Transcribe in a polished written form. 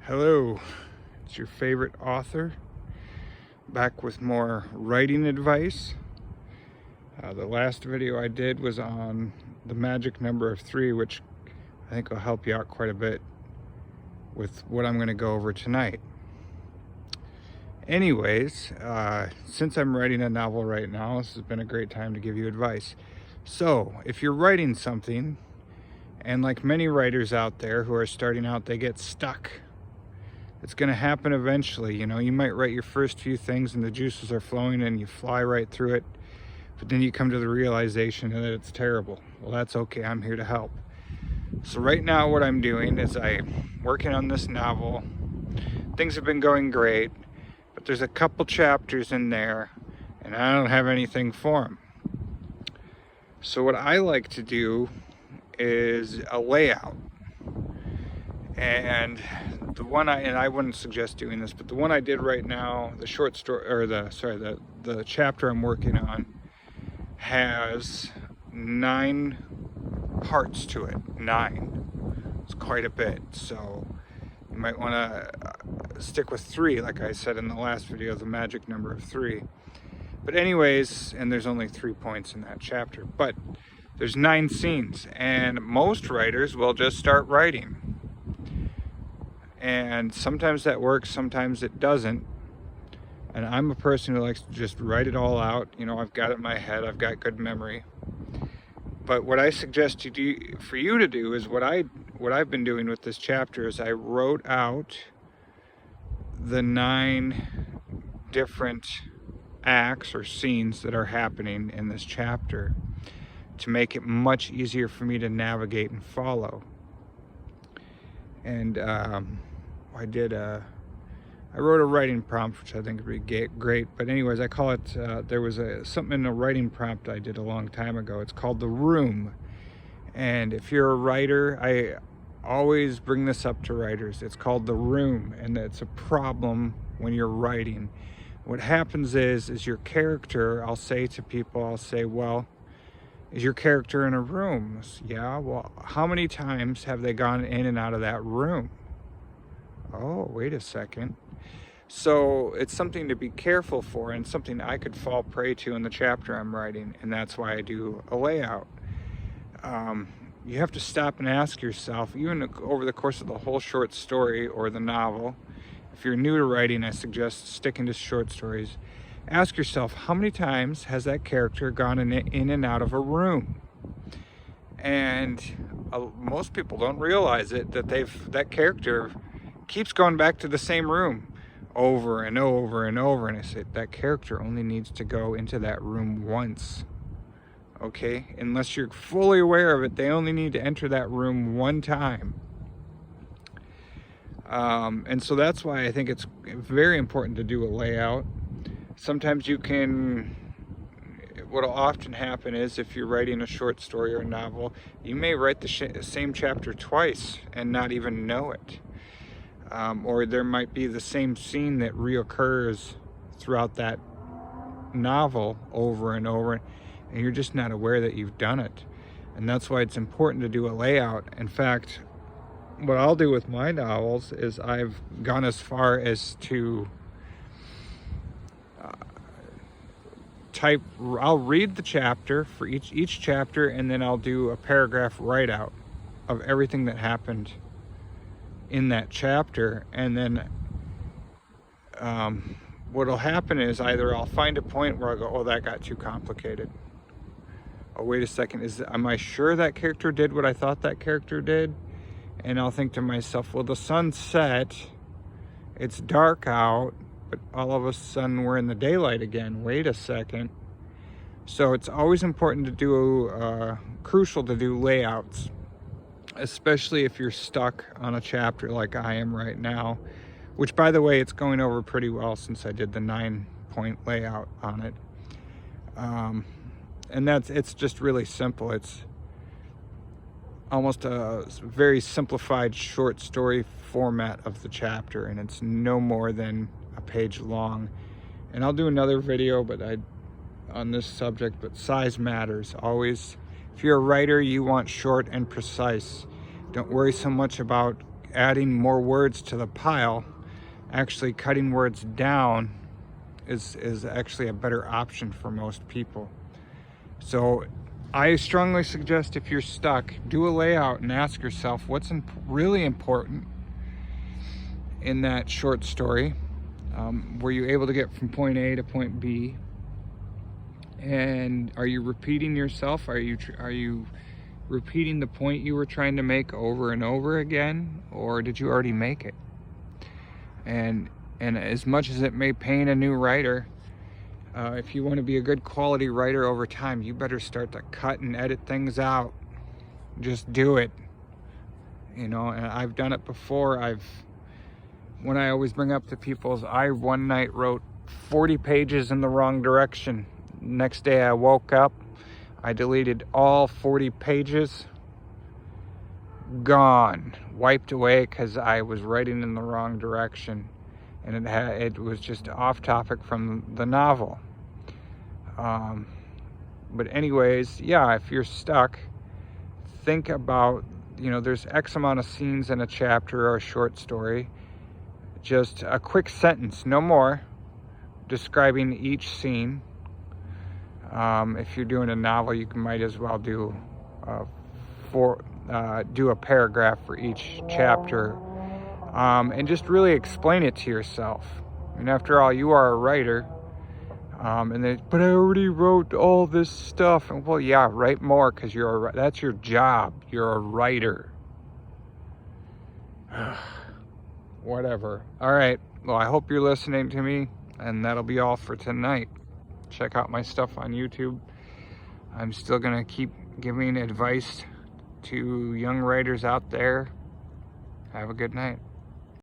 Hello, it's your favorite author, back with more writing advice. The last video I did was on the magic number of 3, which I think will help you out quite a bit with what I'm going to go over tonight. Anyways, since I'm writing a novel right now, this has been a great time to give you advice. So, if you're writing something, and like many writers out there who are starting out, they get stuck. It's going to happen eventually. You know, you might write your first few things and the juices are flowing and you fly right through it, but then you come to the realization that it's terrible. Well, that's okay. I'm here to help. So right now what I'm doing is I'm working on this novel. Things have been going great, but there's a couple chapters in there and I don't have anything for them. So what I like to do is a layout. And the one I wouldn't suggest doing this, but the one I did right now, the short story, or the chapter I'm working on has 9 parts to it. 9. It's quite a bit. So you might want to stick with 3, like I said in the last video, the magic number of 3. But anyways, and there's only 3 points in that chapter, but there's 9 scenes, and most writers will just start writing. And sometimes that works, sometimes it doesn't. And I'm a person who likes to just write it all out. You know, I've got it in my head, I've got good memory. But what I suggest for you to do is what I've been doing with this chapter is I wrote out the 9 different acts or scenes that are happening in this chapter to make it much easier for me to navigate and follow. And I wrote a writing prompt, which I think would be great. But anyways, I call it, there was something in a writing prompt I did a long time ago. It's called The Room. And if you're a writer, I always bring this up to writers. It's called The Room, and it's a problem when you're writing. What happens is your character, I'll say to people, well, is your character in a room? Yeah, well, how many times have they gone in and out of that room? Oh, wait a second. So it's something to be careful for, and something I could fall prey to in the chapter I'm writing, and that's why I do a layout. You have to stop and ask yourself, even over the course of the whole short story or the novel, if you're new to writing, I suggest sticking to short stories. Ask yourself, how many times has that character gone in and out of a room? And most people don't realize it, that that character keeps going back to the same room over and over and over. And I say, that character only needs to go into that room once. Okay? Unless you're fully aware of it, they only need to enter that room one time. And so that's why I think it's very important to do a layout. Sometimes what'll often happen is if you're writing a short story or a novel, you may write the same chapter twice and not even know it. Or there might be the same scene that reoccurs throughout that novel over and over, and you're just not aware that you've done it. And that's why it's important to do a layout. In fact, what I'll do with my novels is I've gone as far as to I'll read the chapter for each chapter, and then I'll do a paragraph write-out of everything that happened in that chapter. And then what'll happen is either I'll find a point where I'll go, oh, that got too complicated. Oh, wait a second, am I sure that character did what I thought that character did? And I'll think to myself, well, the sun's set, it's dark out, but all of a sudden we're in the daylight again. Wait a second. So it's always important to do, crucial to do layouts, especially if you're stuck on a chapter like I am right now, which, by the way, it's going over pretty well since I did the 9-point layout on it. And it's just really simple. It's almost a very simplified short story format of the chapter, and it's no more than a page long. And I'll do another video on this subject, but size matters always. If you're a writer, you want short and precise. Don't worry so much about adding more words to the pile, actually cutting words down is actually a better option for most people. So I strongly suggest, if you're stuck, do a layout and ask yourself what's really important in that short story. Were you able to get from point A to point B? And are you repeating yourself? Are you repeating the point you were trying to make over and over again, or did you already make it? And as much as it may pain a new writer, if you want to be a good quality writer over time, you better start to cut and edit things out. Just do it. You know, and I've done it before. When I always bring up to people, I one night wrote 40 pages in the wrong direction. Next day I woke up, I deleted all 40 pages. Gone. Wiped away because I was writing in the wrong direction. And it was just off topic from the novel. But anyways, yeah, if you're stuck, think about, you know, there's X amount of scenes in a chapter or a short story. Just a quick sentence, no more, describing each scene. If you're doing a novel, you might as well do a paragraph for each chapter, and just really explain it to yourself. And after all, you are a writer. But I already wrote all this stuff. And well, yeah, write more, because that's your job. You're a writer. Whatever. All right. Well, I hope you're listening to me, and that'll be all for tonight. Check out my stuff on YouTube. I'm still gonna keep giving advice to young writers out there. Have a good night.